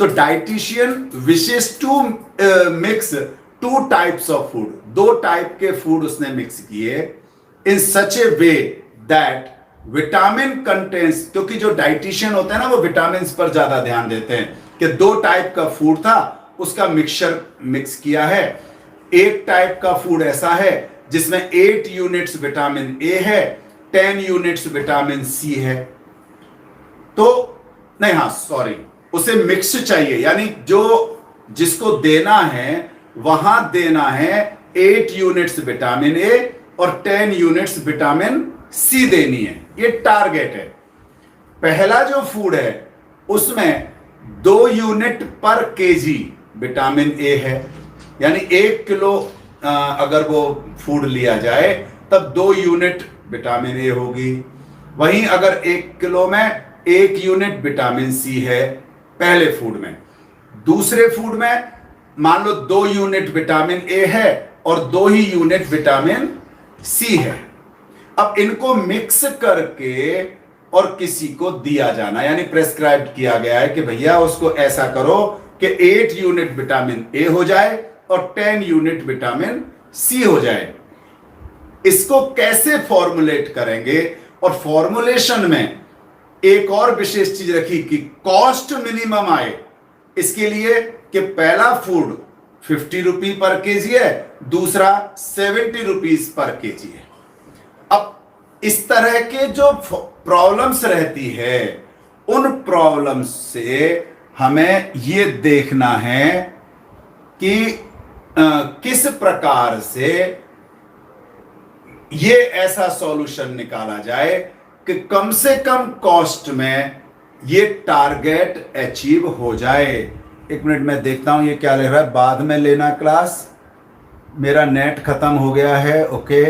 तो डाइटिशियन विशेष to mix two types of food, दो टाइप के फूड उसने मिक्स किए in such a way that vitamin contents, क्योंकि जो डाइटिशियन होते हैं ना वो विटामिन पर ज्यादा ध्यान देते हैं, कि दो टाइप का फूड था उसका मिक्सचर मिक्स किया है। एक टाइप का फूड ऐसा है जिसमें 8 यूनिट्स विटामिन ए है, 10 यूनिट्स विटामिन सी है। तो नहीं, हाँ सॉरी, उसे मिक्स चाहिए, यानी जो जिसको देना है वहां देना है 8 यूनिट्स विटामिन ए और 10 यूनिट्स विटामिन सी देनी है, ये टारगेट है। पहला जो फूड है उसमें 2 यूनिट पर केजी विटामिन ए है, यानी 1 किलो अगर वो फूड लिया जाए तब 2 यूनिट विटामिन ए होगी। वहीं अगर 1 किलो में 1 यूनिट विटामिन सी है पहले फूड में, दूसरे फूड में मान लो 2 यूनिट विटामिन ए है और 2 ही यूनिट विटामिन सी है। अब इनको मिक्स करके और किसी को दिया जाना, यानी प्रेस्क्राइब किया गया है कि भैया उसको ऐसा करो कि 8 यूनिट विटामिन ए हो जाए और 10 यूनिट विटामिन सी हो जाए। इसको कैसे फॉर्मुलेट करेंगे, और फॉर्मुलेशन में एक और विशेष चीज रखी कि कॉस्ट मिनिमम आए, इसके लिए कि पहला फूड 50 रुपी पर केजी है, दूसरा 70 रुपीज पर केजी है। अब इस तरह के जो प्रॉब्लम्स रहती है उन प्रॉब्लम्स से हमें ये देखना है कि किस प्रकार से ये ऐसा सॉल्यूशन निकाला जाए कि कम से कम कॉस्ट में ये टारगेट अचीव हो जाए। एक मिनट में देखता हूं ये क्या लिख रहा है, बाद में लेना क्लास, मेरा नेट खत्म हो गया है। ओके,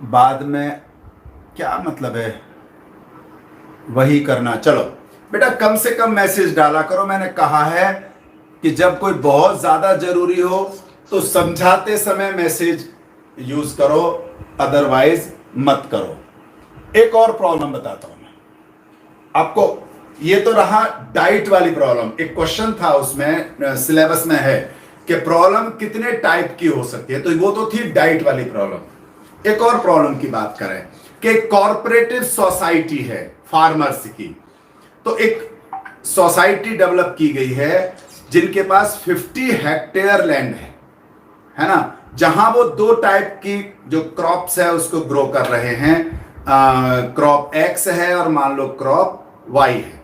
बाद में क्या मतलब है, वही करना। चलो बेटा कम से कम मैसेज डाला करो। मैंने कहा है कि जब कोई बहुत ज्यादा जरूरी हो तो समझाते समय मैसेज यूज करो, अदरवाइज मत करो। एक और प्रॉब्लम बताता हूं मैं आपको। ये तो रहा डाइट वाली प्रॉब्लम। एक क्वेश्चन था उसमें सिलेबस में है कि प्रॉब्लम कितने टाइप की हो सकती है, तो वो तो थी डाइट वाली प्रॉब्लम। एक और प्रॉब्लम की बात करें कि कॉर्पोरेटिव सोसाइटी है फार्मर्स की, तो एक सोसाइटी डेवलप की गई है जिनके पास 50 हेक्टेयर लैंड है ना, जहां वो दो टाइप की जो क्रॉप्स है उसको ग्रो कर रहे हैं। क्रॉप एक्स है और मान लो क्रॉप वाई है।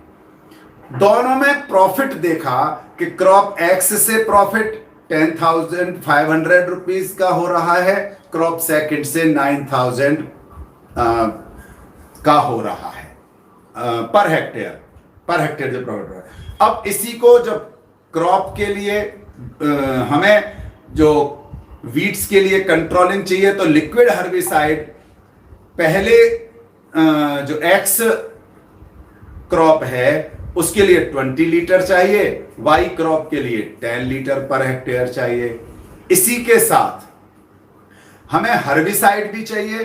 दोनों में प्रॉफिट देखा कि क्रॉप एक्स से प्रॉफिट 10,500 रुपीज का हो रहा है, क्रॉप सेकंड से 9,000 का हो रहा है पर हेक्टेयर जो प्रॉफिट हो रहा है। अब इसी को जब क्रॉप के लिए हमें जो वीड्स के लिए कंट्रोलिंग चाहिए तो लिक्विड हर्बिसाइड पहले जो एक्स क्रॉप है उसके लिए 20 लीटर चाहिए, वाई क्रॉप के लिए 10 लीटर पर हेक्टेयर चाहिए। इसी के साथ हमें हर्बिसाइड भी चाहिए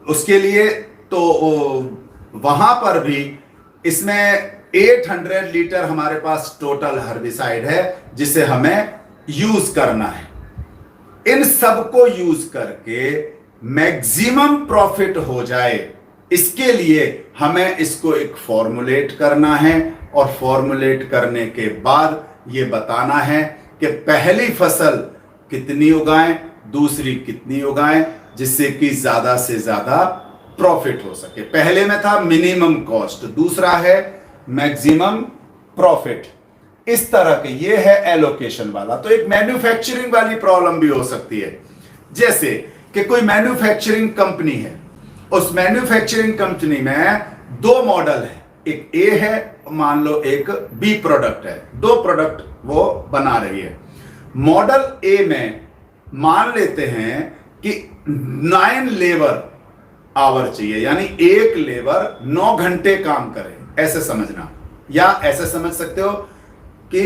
उसके लिए, तो वहां पर भी इसमें 800 लीटर हमारे पास टोटल हर्बिसाइड है जिसे हमें यूज करना है। इन सब को यूज करके मैक्सिमम प्रॉफिट हो जाए, इसके लिए हमें इसको एक फॉर्मुलेट करना है, और फॉर्मुलेट करने के बाद ये बताना है कि पहली फसल कितनी उगाएं, दूसरी कितनी उगाएं, जिससे कि ज्यादा से ज्यादा प्रॉफिट हो सके। पहले में था मिनिमम कॉस्ट, दूसरा है मैक्सिमम प्रॉफिट। इस तरह के ये है एलोकेशन वाला। तो एक मैन्युफैक्चरिंग वाली प्रॉब्लम भी हो सकती है, जैसे कि कोई मैन्युफैक्चरिंग कंपनी है, उस मैन्युफैक्चरिंग कंपनी में दो मॉडल है, एक ए है मान लो एक बी प्रोडक्ट है, दो प्रोडक्ट वो बना रही है। मॉडल ए में मान लेते हैं कि 9 लेबर आवर चाहिए, यानी एक लेबर 9 घंटे काम करे, ऐसे समझना। या ऐसे समझ सकते हो कि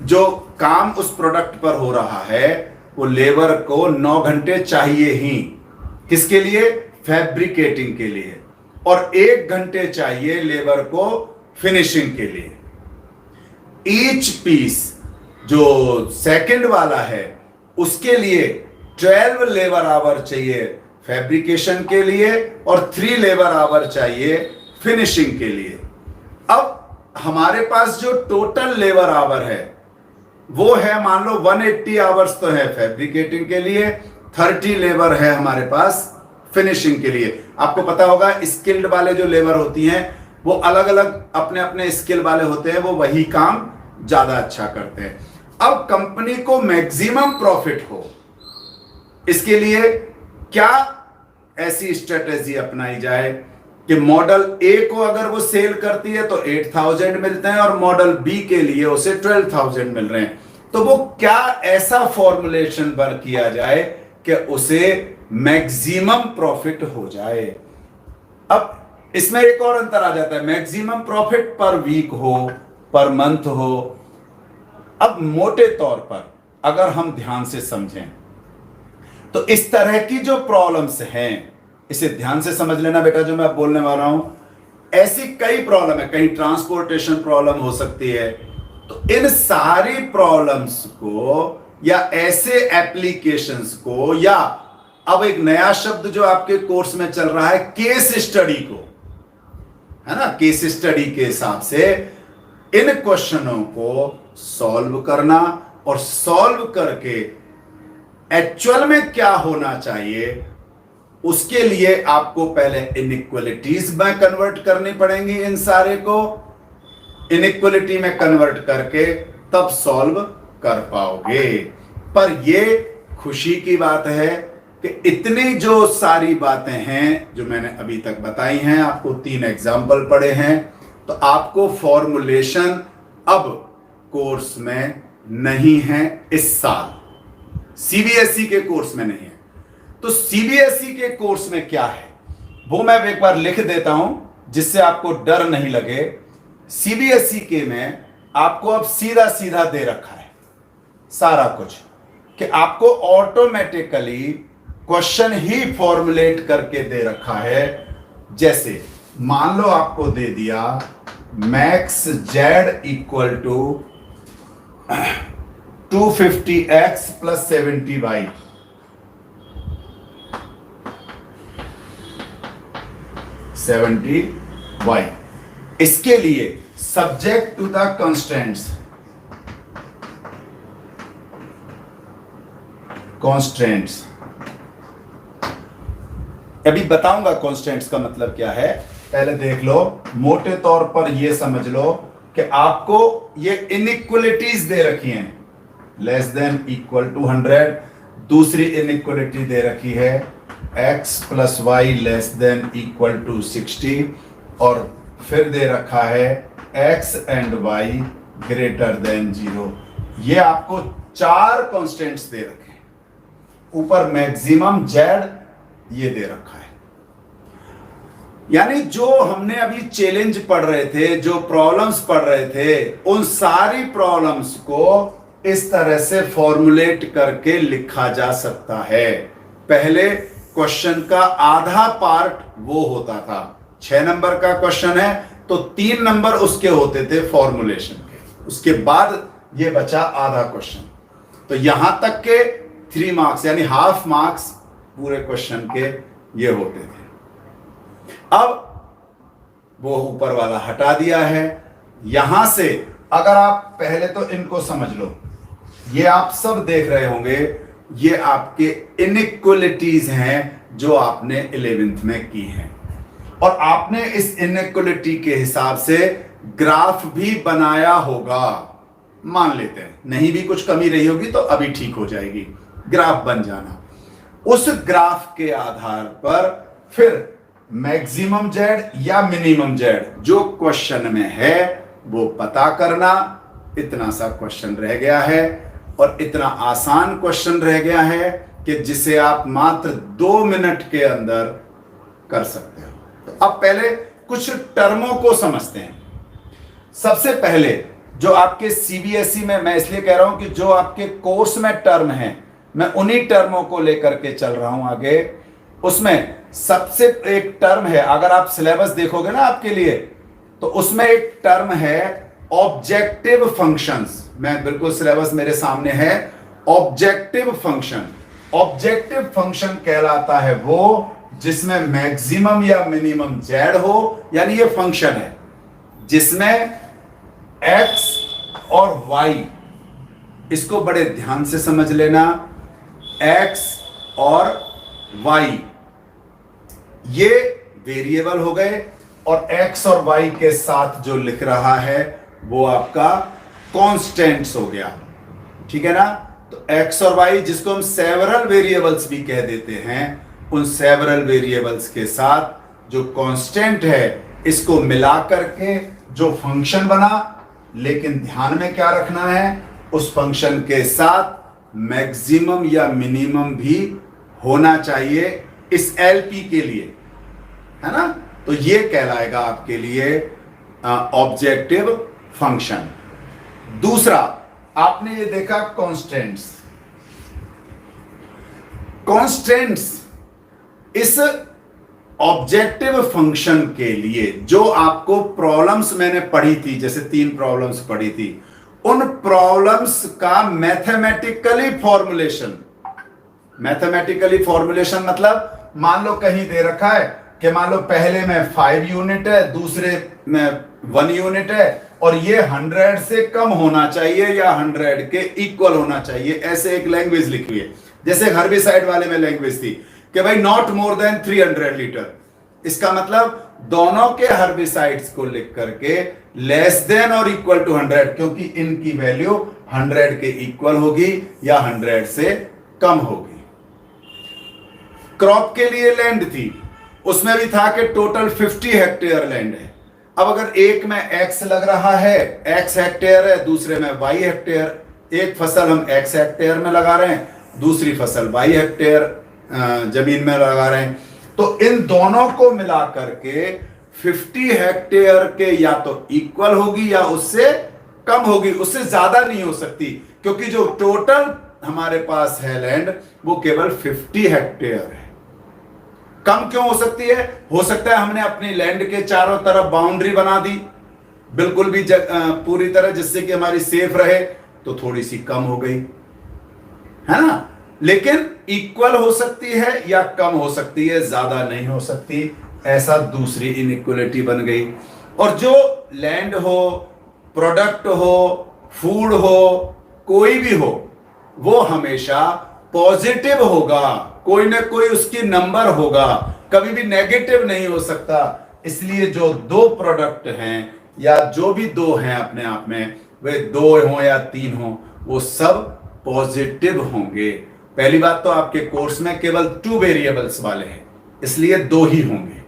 जो काम उस प्रोडक्ट पर हो रहा है वो लेबर को 9 घंटे चाहिए ही, किसके लिए, फैब्रिकेटिंग के लिए, और 1 घंटे चाहिए लेबर को फिनिशिंग के लिए। ईच पीस जो सेकंड वाला है उसके लिए 12 लेबर आवर चाहिए फैब्रिकेशन के लिए और 3 लेबर आवर चाहिए फिनिशिंग के लिए। अब हमारे पास जो टोटल लेबर आवर है वो है, मान लो 180 आवर्स तो है फैब्रिकेटिंग के लिए, 30 लेबर है हमारे पास फिनिशिंग के लिए। आपको पता होगा स्किल्ड वाले जो लेबर होती हैं वो अलग अलग अपने अपने स्किल वाले होते हैं, वो वही काम ज्यादा अच्छा करते हैं। अब कंपनी को मैक्सिमम प्रॉफिट हो, इसके लिए क्या ऐसी स्ट्रेटेजी अपनाई जाए कि मॉडल ए को अगर वो सेल करती है तो 8000 मिलते हैं और मॉडल बी के लिए उसे 12000 मिल रहे हैं। तो वो क्या ऐसा फॉर्मुलेशन पर किया जाए कि उसे मैक्सिमम प्रॉफिट हो जाए। अब इसमें एक और अंतर आ जाता है, मैक्सिमम प्रॉफिट पर वीक हो, पर मंथ हो। अब मोटे तौर पर अगर हम ध्यान से समझें तो इस तरह की जो प्रॉब्लम्स हैं, इसे ध्यान से समझ लेना बेटा जो मैं अब बोलने वाला हूं। ऐसी कई प्रॉब्लम है, कहीं ट्रांसपोर्टेशन प्रॉब्लम हो सकती है। तो इन सारी प्रॉब्लम्स को या ऐसे एप्लीकेशंस को, या अब एक नया शब्द जो आपके कोर्स में चल रहा है केस स्टडी को, है ना, केस स्टडी के हिसाब से इन क्वेश्चनों को सॉल्व करना और सॉल्व करके एक्चुअल में क्या होना चाहिए उसके लिए आपको पहले इनइक्वलिटीज में कन्वर्ट करनी पड़ेंगी। इन सारे को इनइक्वलिटी में कन्वर्ट करके तब सॉल्व कर पाओगे। पर यह खुशी की बात है कि इतनी जो सारी बातें हैं जो मैंने अभी तक बताई हैं, आपको 3 एग्जाम्पल पढ़े हैं, तो आपको फॉर्मुलेशन अब कोर्स में नहीं है, इस साल सीबीएसई के कोर्स में नहीं है। तो सीबीएसई के कोर्स में क्या है वो मैं एक बार लिख देता हूं जिससे आपको डर नहीं लगे। सीबीएसई के में आपको अब सीधा सीधा दे रखा है सारा कुछ कि आपको ऑटोमेटिकली क्वेश्चन ही फॉर्मुलेट करके दे रखा है। जैसे मान लो आपको दे दिया max Z equal to 250x plus 70y, इसके लिए सब्जेक्ट टू द कॉन्स्टेंट्स, अभी बताऊंगा कॉन्स्टेंट्स का मतलब क्या है, पहले देख लो। मोटे तौर पर यह समझ लो कि आपको ये इनइक्वलिटीज दे रखी हैं, लेस देन इक्वल टू 100। दूसरी इनइक्वलिटी दे रखी है x plus Y less than equal to 60, और फिर दे रखा है x and y greater than 0। ये आपको 4 कॉन्स्टेंट्स दे रखे हैं, ऊपर मैक्सिमम z ये दे रखा है। यानी जो हमने अभी चैलेंज पढ़ रहे थे, जो प्रॉब्लम्स पढ़ रहे थे, उन सारी प्रॉब्लम्स को इस तरह से फॉर्मुलेट करके लिखा जा सकता है। पहले क्वेश्चन का आधा पार्ट वो होता था, 6 नंबर का क्वेश्चन है तो 3 नंबर उसके होते थे फॉर्मुलेशन के, उसके बाद ये बचा आधा क्वेश्चन। तो यहां तक के 3 मार्क्स यानी हाफ मार्क्स पूरे क्वेश्चन के ये होते थे। अब वो ऊपर वाला हटा दिया है। यहां से अगर आप पहले तो इनको समझ लो, ये आप सब देख रहे होंगे, ये आपके इनइक्वलिटीज हैं जो आपने 11th में की हैं, और आपने इस इनइक्वलिटी के हिसाब से ग्राफ भी बनाया होगा। मान लेते हैं नहीं भी कुछ कमी रही होगी तो अभी ठीक हो जाएगी, ग्राफ बन जाना। उस ग्राफ के आधार पर फिर मैक्सिमम जेड या मिनिमम जेड जो क्वेश्चन में है वो पता करना। इतना सा क्वेश्चन रह गया है, और इतना आसान क्वेश्चन रह गया है कि जिसे आप मात्र 2 मिनट के अंदर कर सकते हो। तो अब पहले कुछ टर्मों को समझते हैं। सबसे पहले जो आपके सीबीएसई में, मैं इसलिए कह रहा हूं कि जो आपके कोर्स में टर्म है, मैं उन्हीं टर्मों को लेकर के चल रहा हूं आगे। उसमें सबसे एक टर्म है, अगर आप सिलेबस देखोगे ना आपके लिए, तो उसमें एक टर्म है ऑब्जेक्टिव फंक्शंस, मैं बिल्कुल सिलेबस मेरे सामने है। ऑब्जेक्टिव फंक्शन, ऑब्जेक्टिव फंक्शन कहलाता है वो जिसमें मैक्सिमम या मिनिमम जेड हो, यानी ये फंक्शन है जिसमें एक्स और वाई, इसको बड़े ध्यान से समझ लेना, एक्स और वाई ये वेरिएबल हो गए और एक्स और वाई के साथ जो लिख रहा है वो आपका कांस्टेंट्स हो गया, ठीक है ना। तो एक्स और वाई जिसको हम सेवरल वेरिएबल्स भी कह देते हैं, उन सेवरल वेरिएबल्स के साथ जो कांस्टेंट है इसको मिला करके जो फंक्शन बना, लेकिन ध्यान में क्या रखना है, उस फंक्शन के साथ मैक्सिमम या मिनिमम भी होना चाहिए इस एलपी के लिए, है ना। तो ये कहलाएगा आपके लिए ऑब्जेक्टिव फंक्शन। दूसरा आपने ये देखा कांस्टेंट्स। कांस्टेंट्स इस ऑब्जेक्टिव फंक्शन के लिए जो आपको प्रॉब्लम्स मैंने पढ़ी थी, जैसे 3 प्रॉब्लम्स पढ़ी थी, उन प्रॉब्लम्स का मैथमेटिकली फॉर्मुलेशन, मैथमेटिकली फॉर्मुलेशन मतलब मान लो कहीं दे रखा है कि मान लो पहले में 5 यूनिट है, दूसरे में 1 यूनिट है और ये 100 से कम होना चाहिए या 100 के इक्वल होना चाहिए, ऐसे एक लैंग्वेज लिखी हुई है। जैसे हर्बिसाइड वाले में लैंग्वेज थी कि भाई नॉट मोर देन 300 लीटर, इसका मतलब दोनों के हर्बिसाइड्स को लिख करके लेस देन और इक्वल टू 100, क्योंकि इनकी वैल्यू 100 के इक्वल होगी या 100 से कम होगी। क्रॉप के लिए लैंड थी, उसमें भी था कि टोटल 50 हेक्टेयर लैंड है। अब अगर एक में एक्स लग रहा है, एक्स हेक्टेयर है, दूसरे में वाई हेक्टेयर, एक फसल हम एक्स हेक्टेयर में लगा रहे हैं, दूसरी फसल वाई हेक्टेयर जमीन में लगा रहे हैं, तो इन दोनों को मिला करके 50 हेक्टेयर के या तो इक्वल होगी या उससे कम होगी, उससे ज्यादा नहीं हो सकती, क्योंकि जो टोटल हमारे पास है लैंड वो केवल 50 हेक्टेयर है। कम क्यों हो सकती है? हो सकता है हमने अपनी लैंड के चारों तरफ बाउंड्री बना दी बिल्कुल भी पूरी तरह, जिससे कि हमारी सेफ रहे, तो थोड़ी सी कम हो गई, है ना। लेकिन इक्वल हो सकती है या कम हो सकती है, ज्यादा नहीं हो सकती, ऐसा दूसरी इनइक्वलिटी बन गई। और जो लैंड हो, प्रोडक्ट हो, फूड हो, कोई भी हो, वो हमेशा पॉजिटिव होगा, कोई ना कोई उसकी नंबर होगा, कभी भी नेगेटिव नहीं हो सकता। इसलिए जो 2 प्रोडक्ट हैं या जो भी 2 हैं अपने आप में, वे 2 हो या 3 हो, वो सब पॉजिटिव होंगे। पहली बात तो आपके कोर्स में केवल 2 वेरिएबल्स वाले हैं, इसलिए 2 ही होंगे,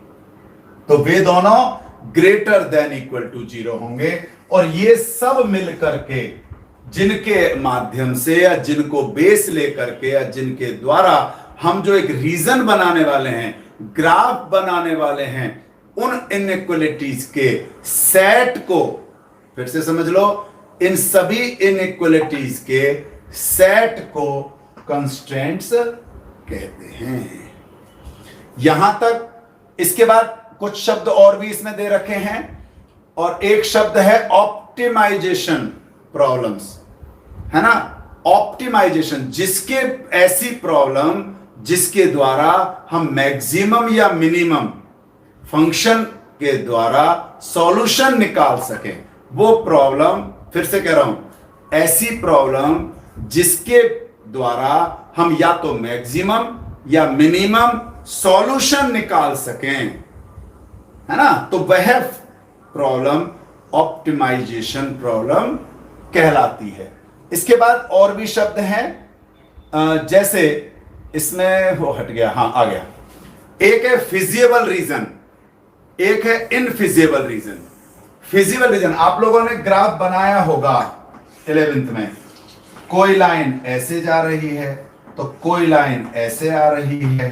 तो वे दोनों ग्रेटर देन इक्वल टू 0 होंगे। और ये सब मिलकर के जिनके माध्यम से या जिनको बेस लेकर के या जिनके द्वारा हम जो एक रीजन बनाने वाले हैं, ग्राफ बनाने वाले हैं, उन इनइक्वलिटीज के सेट को, फिर से समझ लो, इन सभी इनइक्वलिटीज के सेट को कंस्ट्रेंट्स कहते हैं। यहां तक। इसके बाद कुछ शब्द और भी इसमें दे रखे हैं, और एक शब्द है ऑप्टिमाइजेशन प्रॉब्लम्स, है ना। ऑप्टिमाइजेशन, जिसके ऐसी प्रॉब्लम जिसके द्वारा हम मैक्सिमम या मिनिमम फंक्शन के द्वारा सॉल्यूशन निकाल सकें, वो प्रॉब्लम, फिर से कह रहा हूं, ऐसी प्रॉब्लम जिसके द्वारा हम या तो मैक्सिमम या मिनिमम सॉल्यूशन निकाल सकें, है ना, तो वह प्रॉब्लम ऑप्टिमाइजेशन प्रॉब्लम कहलाती है। इसके बाद और भी शब्द हैं, जैसे इसमें वो हट गया, हाँ आ गया। एक है फिजिबल रीजन, एक है इनफिजिबल रीजन। फिजिबल रीजन, आप लोगों ने ग्राफ बनाया होगा 11th में, कोई लाइन ऐसे जा रही है तो कोई लाइन ऐसे आ रही है।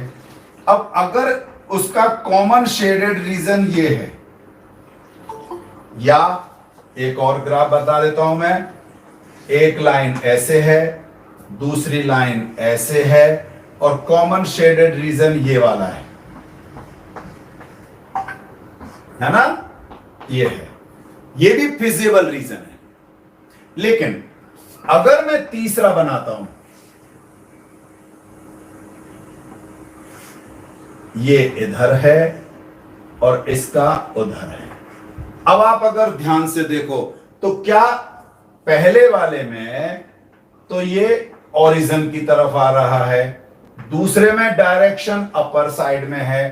अब अगर उसका कॉमन शेडेड रीजन ये है, या एक और ग्राफ बता देता हूं मैं, एक लाइन ऐसे है, दूसरी लाइन ऐसे है, और कॉमन शेडेड रीजन ये वाला है ना, ये है। ये भी फिजिबल रीजन है। लेकिन अगर मैं तीसरा बनाता हूं, ये इधर है और इसका उधर है। अब आप अगर ध्यान से देखो तो क्या पहले वाले में तो ये ओरिजिन की तरफ आ रहा है, दूसरे में डायरेक्शन अपर साइड में है,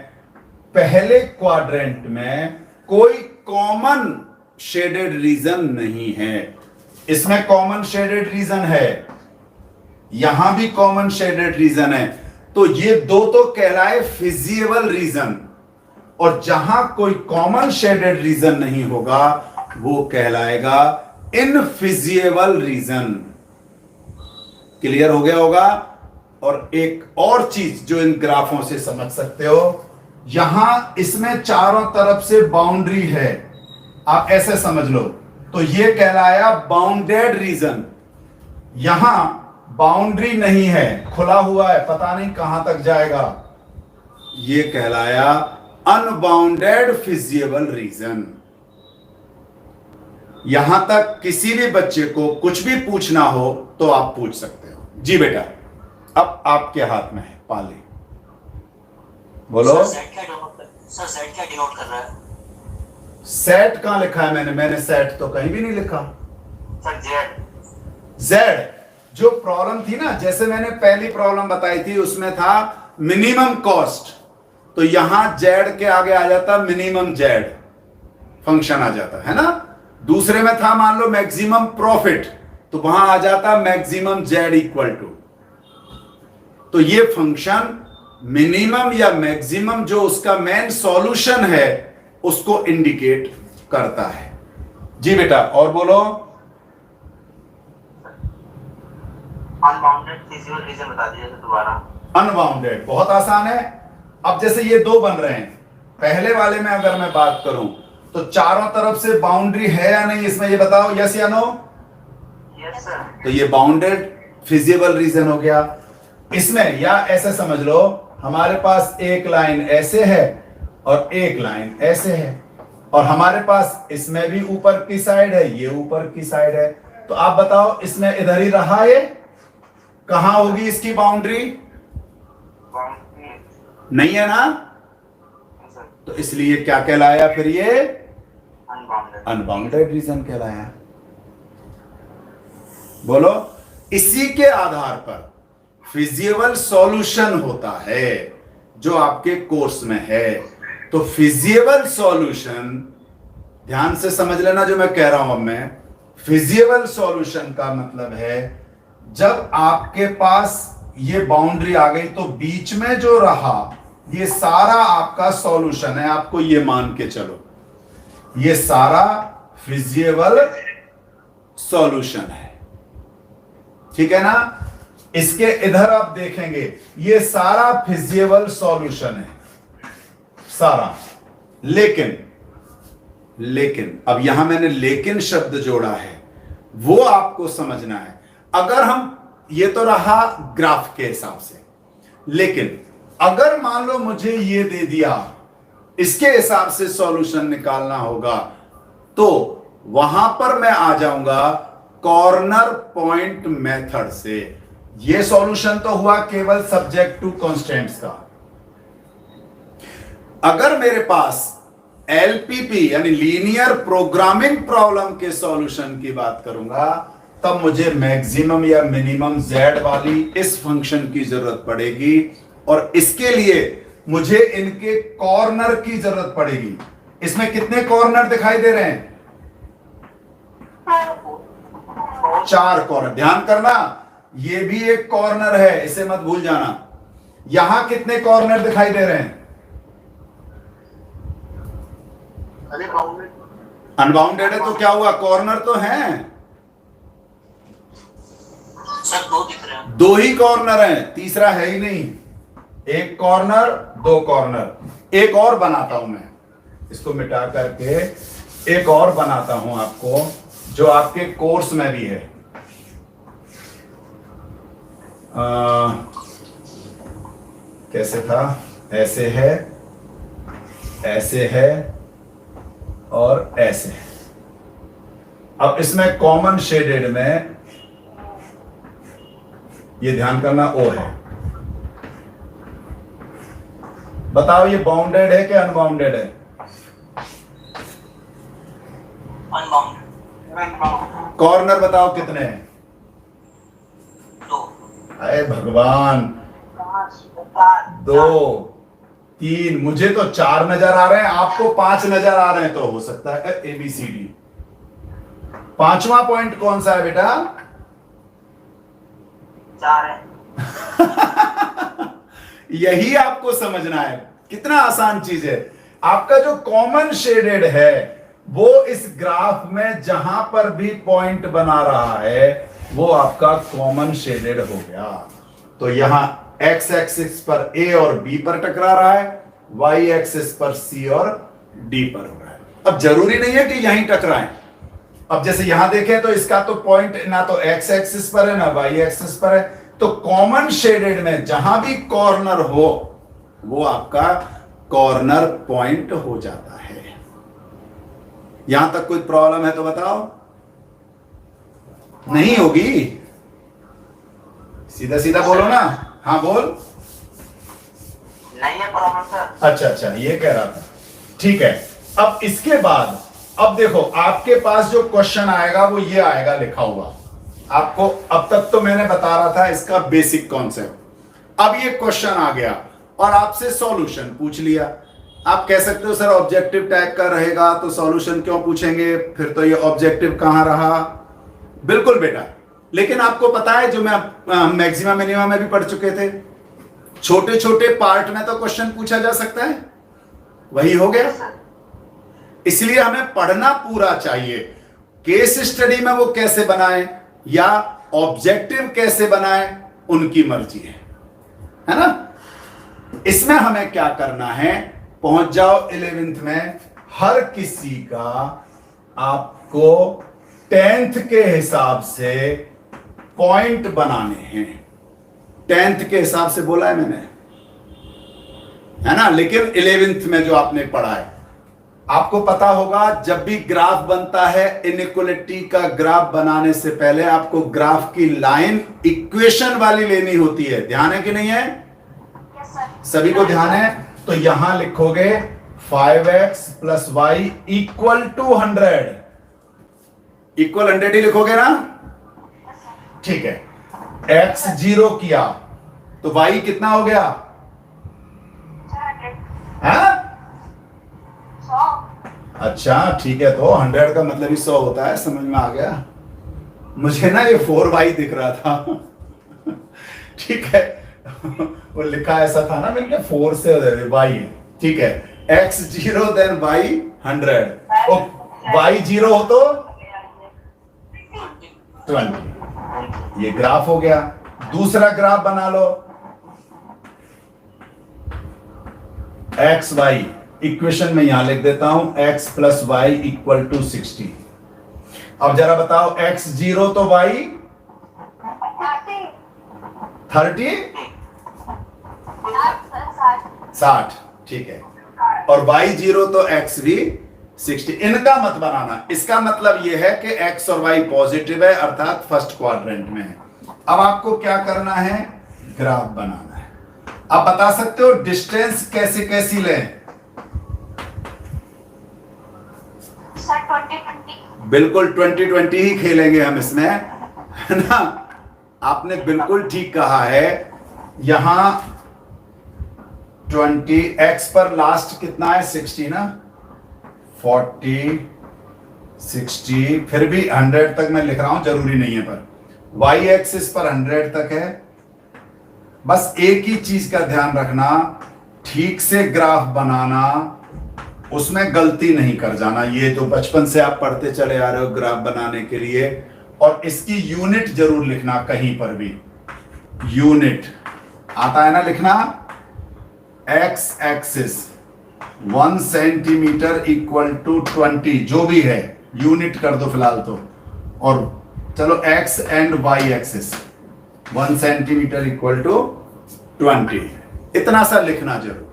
पहले क्वाड्रेंट में कोई कॉमन शेडेड रीजन नहीं है। इसमें कॉमन शेडेड रीजन है, यहां भी कॉमन शेडेड रीजन है। तो ये दो तो कहलाए फिजिबल रीजन, और जहां कोई कॉमन शेडेड रीजन नहीं होगा वो कहलाएगा इनफिजिबल रीजन। क्लियर हो गया होगा। और एक और चीज जो इन ग्राफों से समझ सकते हो, यहां इसमें चारों तरफ से बाउंड्री है, आप ऐसे समझ लो, तो ये कहलाया बाउंडेड रीजन। यहां बाउंड्री नहीं है, खुला हुआ है, पता नहीं कहां तक जाएगा, ये कहलाया अनबाउंडेड फिजिबल रीजन। यहां तक किसी भी बच्चे को कुछ भी पूछना हो तो आप पूछ सकते हो। जी बेटा, अब आपके हाथ में है, पाले बोलो। सर सेट क्या डिनोट कर रहा है? सेट कहां लिखा है? मैंने सेट तो कहीं भी नहीं लिखा सर। जेड जो प्रॉब्लम थी ना, जैसे मैंने पहली प्रॉब्लम बताई थी उसमें था मिनिमम कॉस्ट, तो यहां जेड के आगे आ जाता मिनिमम जेड फंक्शन आ जाता है ना। दूसरे में था मान लो मैक्सिमम प्रॉफिट, तो वहां आ जाता मैक्सिमम जेड इक्वल टू। तो ये फंक्शन मिनिमम या मैक्सिमम जो उसका मेन सॉल्यूशन है उसको इंडिकेट करता है। जी बेटा, और बोलो। अनबाउंडेड फिजिबल रीजन बता दीजिए दोबारा। अनबाउंडेड बहुत आसान है। अब जैसे ये दो बन रहे हैं, पहले वाले में अगर मैं बात करूं तो चारों तरफ से बाउंड्री है या नहीं, इसमें ये बताओ, यस या नो? Yes sir. तो ये बाउंडेड फिजिबल रीजन हो गया। इसमें या ऐसे समझ लो, हमारे पास एक लाइन ऐसे है और एक लाइन ऐसे है, और हमारे पास इसमें भी ऊपर की साइड है, ये ऊपर की साइड है। तो आप बताओ इसमें इधर ही रहा, ये कहां होगी इसकी बाउंड्री? नहीं है ना, तो इसलिए क्या कहलाया फिर? ये अनबाउंडेड रीजन कहलाया। बोलो। इसी के आधार पर फिजिबल सॉल्यूशन होता है जो आपके कोर्स में है। तो फिजिबल सॉल्यूशन ध्यान से समझ लेना जो मैं कह रहा हूं। अब मैं फिजिबल सॉल्यूशन का मतलब है जब आपके पास ये बाउंड्री आ गई तो बीच में जो रहा ये सारा आपका सॉल्यूशन है। आपको ये मान के चलो ये सारा फिजिबल सॉल्यूशन है, ठीक है ना। इसके इधर आप देखेंगे ये सारा फिजिबल सॉल्यूशन है सारा। लेकिन अब यहां मैंने लेकिन शब्द जोड़ा है, वो आपको समझना है। अगर हम, ये तो रहा ग्राफ के हिसाब से, लेकिन अगर मान लो मुझे ये दे दिया, इसके हिसाब से सॉल्यूशन निकालना होगा, तो वहां पर मैं आ जाऊंगा कॉर्नर पॉइंट मेथड से। ये सॉल्यूशन तो हुआ केवल सब्जेक्ट टू कांस्टेंट्स का। अगर मेरे पास एलपीपी यानी लीनियर प्रोग्रामिंग प्रॉब्लम के सॉल्यूशन की बात करूंगा, तब मुझे मैक्सिमम या मिनिमम जेड वाली इस फंक्शन की जरूरत पड़ेगी, और इसके लिए मुझे इनके कॉर्नर की जरूरत पड़ेगी। इसमें कितने कॉर्नर दिखाई दे रहे हैं? 4 कॉर्नर। ध्यान करना, ये भी एक कॉर्नर है, इसे मत भूल जाना। यहां कितने कॉर्नर दिखाई दे रहे हैं? अनबाउंडेड है तो क्या हुआ? कॉर्नर तो हैं सर, 2 दिख रहे हैं। 2 ही कॉर्नर हैं, तीसरा है ही नहीं। 1 कॉर्नर 2 कॉर्नर। एक और बनाता हूं मैं, इसको मिटा करके एक और बनाता हूं आपको, जो आपके कोर्स में भी है। कैसे था? ऐसे है, ऐसे है और ऐसे है। अब इसमें कॉमन शेडेड में ये ध्यान करना ओ है। बताओ ये बाउंडेड है कि अनबाउंडेड है? अनबाउंड। कॉर्नर बताओ कितने हैं? 2 अरे भगवान, 2 3, मुझे तो 4 नजर आ रहे हैं, आपको 5 नजर आ रहे हैं, तो हो सकता है ABCD। पांचवा पॉइंट कौन सा है बेटा? 4 है। यही आपको समझना है, कितना आसान चीज है। आपका जो कॉमन शेडेड है वो इस ग्राफ में जहां पर भी पॉइंट बना रहा है वो आपका कॉमन शेडेड हो गया। तो यहां एक्स एक्सिस पर ए और बी पर टकरा रहा है, वाई एक्सिस पर सी और डी पर हो रहा है। अब जरूरी नहीं है कि यहीं टकराएं। अब जैसे यहां देखें तो इसका तो पॉइंट ना तो एक्स एक्सिस पर है ना वाई एक्सिस पर है, तो कॉमन शेडेड में जहां भी कॉर्नर हो वो आपका कॉर्नर पॉइंट हो जाता है। यहां तक कोई प्रॉब्लम है तो बताओ? नहीं होगी? सीधा सीधा बोलो ना। हाँ बोल। नहीं है प्रॉब्लम सर। अच्छा, ये कह रहा था। ठीक है, अब इसके बाद अब देखो आपके पास जो क्वेश्चन आएगा वो ये आएगा लिखा हुआ। आपको अब तक तो मैंने बता रहा था इसका बेसिक कॉन्सेप्ट, अब ये क्वेश्चन आ गया और आपसे सॉल्यूशन पूछ लिया। आप कह सकते हो सर ऑब्जेक्टिव टाइप का रहेगा तो सॉल्यूशन क्यों पूछेंगे, फिर तो ये ऑब्जेक्टिव कहां रहा। बिल्कुल बेटा, लेकिन आपको पता है जो मैं मैक्सिमा मिनिमा में भी पढ़ चुके थे, छोटे छोटे पार्ट में तो क्वेश्चन पूछा जा सकता है, वही हो गया। इसलिए हमें पढ़ना पूरा चाहिए। केस स्टडी में वो कैसे बनाए या ऑब्जेक्टिव कैसे बनाए उनकी मर्जी है ना। इसमें हमें क्या करना है, पहुंच जाओ 11th में, हर किसी का आपको 10th के हिसाब से पॉइंट बनाने हैं। 10th के हिसाब से बोला है मैंने, है ना। लेकिन 11th में जो आपने पढ़ा है, आपको पता होगा जब भी ग्राफ बनता है, इनइक्वालिटी का ग्राफ बनाने से पहले आपको ग्राफ की लाइन इक्वेशन वाली लेनी होती है। ध्यान है कि नहीं है? सभी को ध्यान है? तो यहां लिखोगे 5x + y = 100, इक्वल 100 ही लिखोगे ना। ठीक है, x 0 किया तो y कितना हो गया? हाँ? अच्छा ठीक है, तो 100 का मतलब ही 100 होता है, समझ में आ गया मुझे ना। ये 4y दिख रहा था ठीक है वो लिखा ऐसा था ना, मैंने 4 से y है। ठीक है, x 0 देन y 100, y 0 हो तो 20। ये ग्राफ हो गया। दूसरा ग्राफ बना लो, x y इक्वेशन में यहां लिख देता हूं, x + y = 60। अब जरा बताओ x 0 तो y 30, 60। ठीक है, और y 0 तो x भी 60। इनका मत बनाना, इसका मतलब यह है कि x और y पॉजिटिव है, अर्थात फर्स्ट क्वाड्रेंट में है। अब आपको क्या करना है, ग्राफ बनाना है। अब बता सकते हो डिस्टेंस कैसे कैसी लें? बिल्कुल 20-20 ही खेलेंगे हम इसमें, है ना। आपने बिल्कुल ठीक कहा है। यहां 20, x पर लास्ट कितना है? 60 ना। 40, 60, फिर भी 100 तक मैं लिख रहा हूं, जरूरी नहीं है, पर y एक्सिस पर 100 तक है। बस एक ही चीज का ध्यान रखना, ठीक से ग्राफ बनाना, उसमें गलती नहीं कर जाना। ये जो बचपन से आप पढ़ते चले आ रहे हो ग्राफ बनाने के लिए, और इसकी यूनिट जरूर लिखना, कहीं पर भी यूनिट आता है ना लिखना। एक्स एक्सिस 1 सेंटीमीटर = 20, जो भी है यूनिट कर दो फिलहाल तो। और चलो X and Y axis 1 centimetre = 20, इतना सा लिखना जरूर।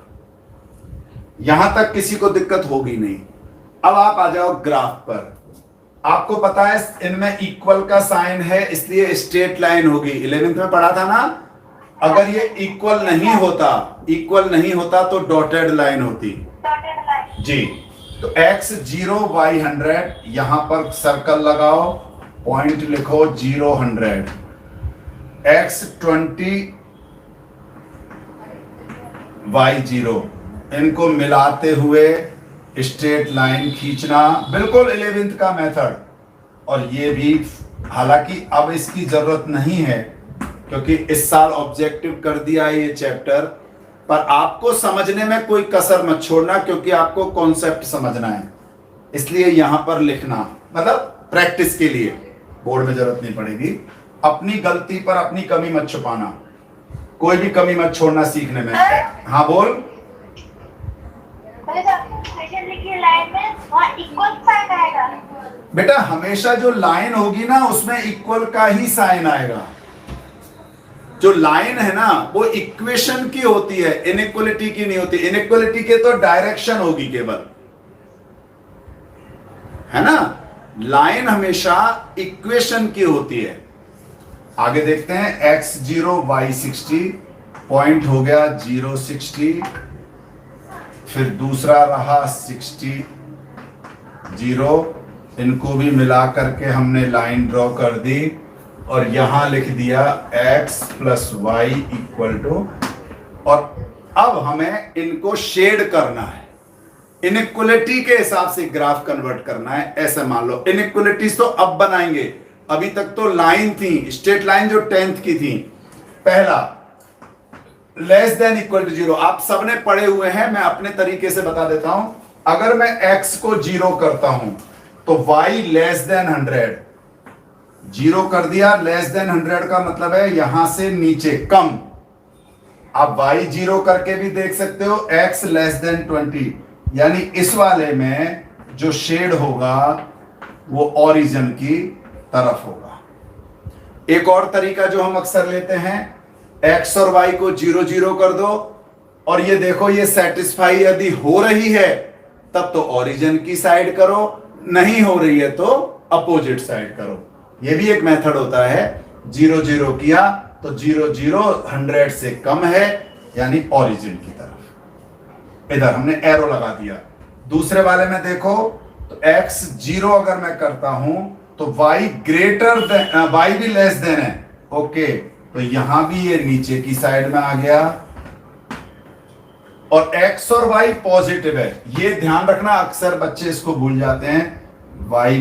यहां तक किसी को दिक्कत होगी नहीं। अब आप आ जाओ ग्राफ पर। आपको पता है इनमें इक्वल का साइन है, इसलिए स्ट्रेट लाइन होगी। 11th में पढ़ा था ना, अगर ये इक्वल नहीं होता तो डॉटेड लाइन होती जी। तो x 0 y 100, यहां पर सर्कल लगाओ, पॉइंट लिखो 0 100, x 20 y 0, इनको मिलाते हुए स्ट्रेट लाइन खींचना, बिल्कुल 11th का मेथड। और ये भी, हालांकि अब इसकी जरूरत नहीं है क्योंकि इस साल ऑब्जेक्टिव कर दिया है ये चैप्टर, पर आपको समझने में कोई कसर मत छोड़ना क्योंकि आपको कॉन्सेप्ट समझना है, इसलिए यहां पर लिखना, मतलब प्रैक्टिस के लिए, बोर्ड में जरूरत नहीं पड़ेगी। अपनी गलती पर अपनी कमी मत छुपाना, कोई भी कमी मत छोड़ना सीखने में। हाँ बोल। लाइन में वहाँ इक्वल साइन आएगा बेटा हमेशा जो लाइन होगी ना उसमें इक्वल का ही साइन आएगा। जो लाइन है ना वो इक्वेशन की होती है, इनइक्वलिटी की नहीं होती। इनइक्वलिटी के तो डायरेक्शन होगी केवल, है ना। लाइन हमेशा इक्वेशन की होती है। आगे देखते हैं, x 0 y 60, पॉइंट हो गया 0 60, फिर दूसरा रहा 60 0, इनको भी मिला करके हमने लाइन ड्रॉ कर दी और यहां लिख दिया x plus Y equal to, और अब हमें इनको शेड करना है, इनइक्वलिटी के हिसाब से ग्राफ कन्वर्ट करना है। ऐसे मान लो इनइक्वलिटीज तो अब बनाएंगे, अभी तक तो लाइन थी, स्ट्रेट लाइन जो 10th की थी। पहला लेस देन इक्वल टू 0, आप सबने पढ़े हुए हैं, मैं अपने तरीके से बता देता हूं। अगर मैं x को 0 करता हूं तो y लेस देन 100, 0 कर दिया, लेस देन 100 का मतलब है यहां से नीचे कम। आप y 0 करके भी देख सकते हो, x लेस देन 20, यानी इस वाले में जो शेड होगा वो ओरिजिन की तरफ होगा। एक और तरीका जो हम अक्सर लेते हैं, x और y को 0 0 कर दो और ये देखो ये सेटिस्फाई यदि हो रही है तब तो ओरिजिन की साइड करो, नहीं हो रही है तो अपोजिट साइड करो। ये भी एक मेथड होता है। 0 0 किया तो 0 0 100 से कम है यानी ओरिजिन की तरफ, इधर हमने एरो लगा दिया। दूसरे वाले में देखो तो x 0 अगर मैं करता हूं तो y ग्रेटर देन, y भी लेस देन है, ओके, तो यहां भी ये नीचे की साइड में आ गया। और x और y पॉजिटिव है, ये ध्यान रखना, अक्सर बच्चे इसको भूल जाते हैं, y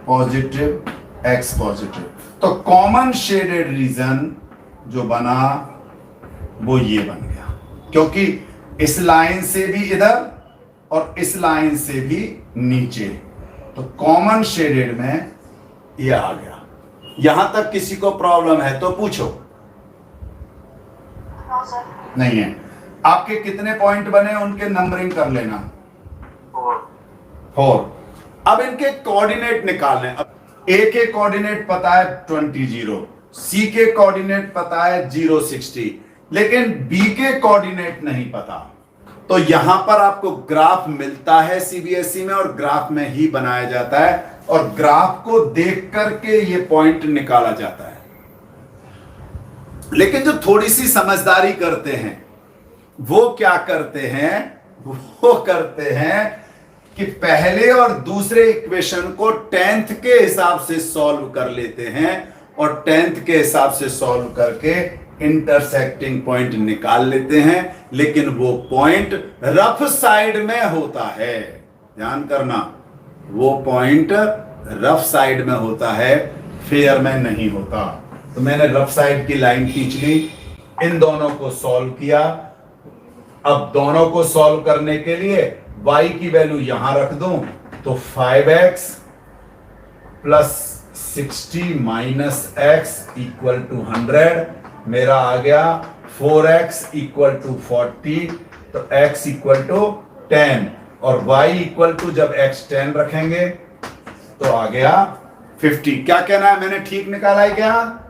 पॉजिटिव x पॉजिटिव। तो कॉमन शेडेड रीजन जो बना वो ये बन गया, क्योंकि इस लाइन से भी इधर और इस लाइन से भी नीचे, तो कॉमन शेडेड में ये आ गया। यहां तक किसी को प्रॉब्लम है तो पूछो। नहीं है। आपके कितने पॉइंट बने उनके नंबरिंग कर लेना, 4। अब इनके कोऑर्डिनेट निकालने। अब ए के कोऑर्डिनेट पता है 20 0, सी के कोऑर्डिनेट पता है 0 60, लेकिन बी के कोऑर्डिनेट नहीं पता। तो यहां पर आपको ग्राफ मिलता है सीबीएसई में और ग्राफ में ही बनाया जाता है और ग्राफ को देख करके ये पॉइंट निकाला जाता है। लेकिन जो थोड़ी सी समझदारी करते हैं वो क्या करते हैं, वो करते हैं कि पहले और दूसरे इक्वेशन को 10th के हिसाब से सॉल्व कर लेते हैं और 10th के हिसाब से सॉल्व करके इंटरसेक्टिंग पॉइंट निकाल लेते हैं, लेकिन वो पॉइंट रफ साइड में होता है। ध्यान करना, वो पॉइंट रफ साइड में होता है, फेयर में नहीं होता। तो मैंने रफ साइड की लाइन खींच ली, इन दोनों को सॉल्व किया। अब दोनों को सॉल्व करने के लिए y की वैल्यू यहां रख दूं तो 5x plus 60 minus x equal to 100, मेरा आ गया 4x इक्वल टू 40, तो x इक्वल टू 10 और y इक्वल टू जब x 10 रखेंगे तो आ गया 50। क्या कहना है, मैंने ठीक निकाला है क्या?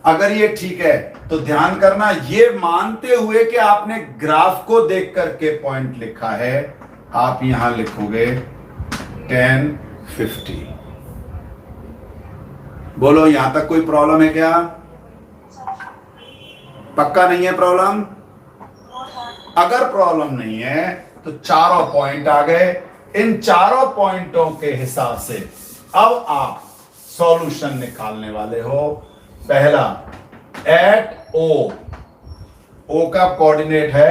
अगर ये ठीक है तो ध्यान करना, ये मानते हुए कि आपने ग्राफ को देख करके पॉइंट लिखा है, आप यहां लिखोगे 10 50। बोलो यहां तक कोई प्रॉब्लम है क्या? पक्का नहीं है प्रॉब्लम? अगर प्रॉब्लम नहीं है तो चारों पॉइंट आ गए। इन चारों पॉइंटों के हिसाब से अब आप सॉल्यूशन निकालने वाले हो। पहला, एट ओ का कोऑर्डिनेट है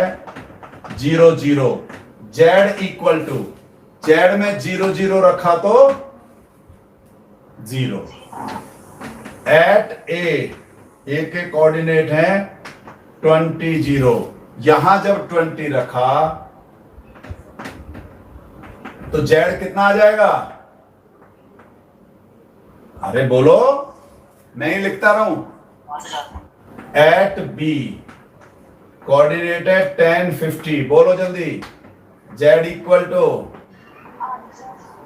0 0, जेड इक्वल टू, जेड में 0 0 रखा तो 0। एट ए के कोऑर्डिनेट है 20 0, यहां जब 20 रखा तो जेड कितना आ जाएगा? अरे बोलो, मैं ही लिखता रहूं। एट बी कोऑर्डिनेट है 10 50, बोलो जल्दी। जेड इक्वल टू,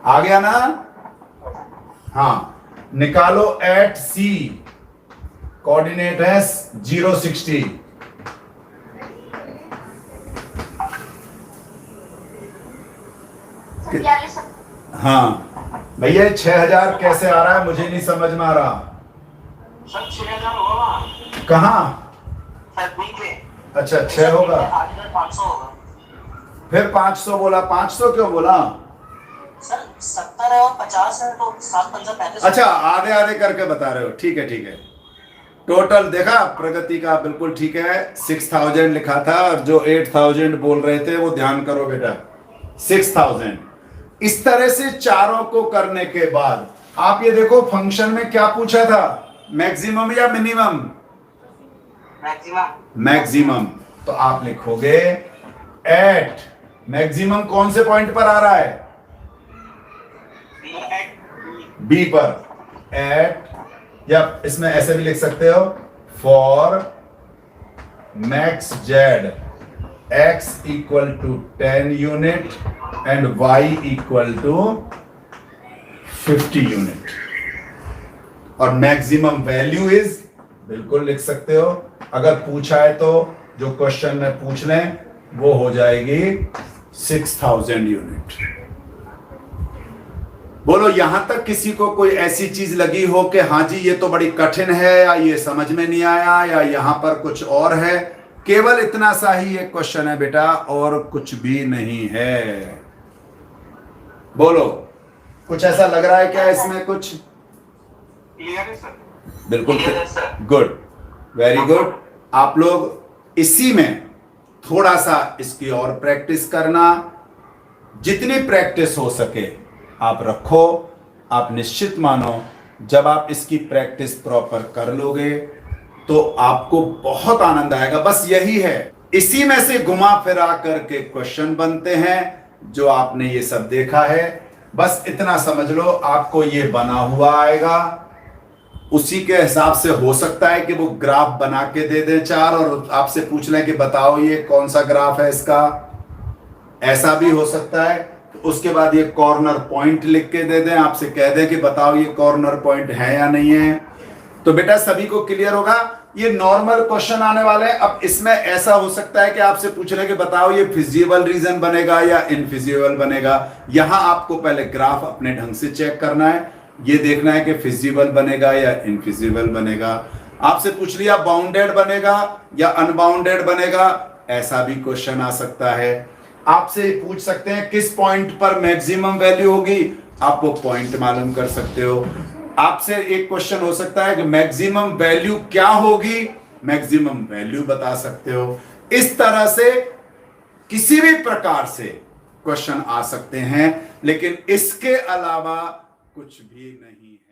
आ गया ना? हाँ, निकालो एट सी, कोऑर्डिनेट है 0 60। हाँ भैया, 6000 कैसे आ रहा है मुझे नहीं समझ में आ रहा। सर 6000 होगा कहाँ? सर बी के। अच्छा 6 होगा, 8500 होगा फिर 500 बोला। 500 क्यों बोला? सर 70 है और 50 है तो 7 5 35। अच्छा, आधे आधे करके बता रहे हो, ठीक है ठीक है। टोटल देखा प्रगति का, बिल्कुल ठीक है। 6000 लिखा था और जो 8000 बोल रहे थे वो ध्यान करो बेटा, 6000। इस तरह से चारों को करने के बाद आप ये देखो फंक्शन में क्या पूछा था, मैक्सिमम या मिनिमम? मैक्सिमम। मैक्सिमम। तो आप लिखोगे एट, मैक्सिमम कौन से पॉइंट पर आ रहा है? बी पर। एट, या इसमें ऐसे भी लिख सकते हो, for max Z x equal to 10 unit and y equal to 50 unit. और मैक्सिमम वैल्यू इज, बिल्कुल लिख सकते हो। अगर पूछा है तो जो क्वेश्चन में पूछ लें वो हो जाएगी 6000 यूनिट। बोलो यहां तक किसी को कोई ऐसी चीज लगी हो कि हाँ जी ये तो बड़ी कठिन है, या ये समझ में नहीं आया, या यहां पर कुछ और है? केवल इतना सा ही एक क्वेश्चन है बेटा, और कुछ भी नहीं है। बोलो, कुछ ऐसा लग रहा है क्या इसमें कुछ? क्लियर है सर? बिल्कुल क्लियर है सर। Good, very good. आप लोग इसी में थोड़ा सा इसकी और प्रैक्टिस करना, जितनी प्रैक्टिस हो सके आप रखो। आप निश्चित मानो जब आप इसकी प्रैक्टिस प्रॉपर कर लोगे तो आपको बहुत आनंद आएगा। बस यही है, इसी में से घुमा फिरा करके क्वेश्चन बनते हैं जो आपने ये सब देखा है। बस इतना समझ लो, आपको ये बना हुआ आएगा, उसी के हिसाब से हो सकता है कि वो ग्राफ बना के दे दे 4 और आपसे पूछ लें कि बताओ ये कौन सा ग्राफ है इसका। ऐसा भी हो सकता है। तो उसके बाद ये कॉर्नर पॉइंट लिख के दे दें, आपसे कह दें कि बताओ ये कॉर्नर पॉइंट है या नहीं है। तो बेटा सभी को क्लियर होगा। ये नॉर्मल क्वेश्चन आने वाले हैं। अब इसमें ऐसा हो सकता है कि आपसे पूछ रहे कि बताओ ये फिजिबल रीजन बनेगा या इनफिजिबल बनेगा। यहां आपको पहले ग्राफ अपने ढंग से चेक करना है, ये देखना है कि फिजिबल बनेगा या इनफिजिबल बनेगा। आपसे पूछ लिया बाउंडेड बनेगा या अनबाउंडेड बनेगा, ऐसा भी क्वेश्चन आ सकता है। आपसे पूछ सकते हैं किस पॉइंट पर मैक्सिमम वैल्यू होगी, आप वो पॉइंट मालूम कर सकते हो। आपसे एक क्वेश्चन हो सकता है कि मैक्सिमम वैल्यू क्या होगी, मैक्सिमम वैल्यू बता सकते हो। इस तरह से किसी भी प्रकार से क्वेश्चन आ सकते हैं, लेकिन इसके अलावा कुछ भी नहीं है।